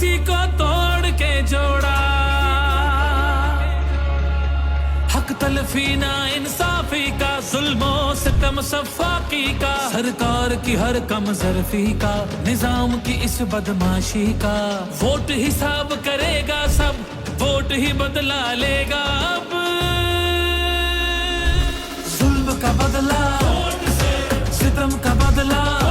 किसी को तोड़ के जोड़ा। हक तलफी ना इंसाफी का, जुल्मों सितम सफाकी का, सरकार की हर कम जरफी का, निजाम की इस बदमाशी का। वोट हिसाब करेगा सब, वोट ही बदला लेगा अब। जुल्म का बदला, सितम का बदला।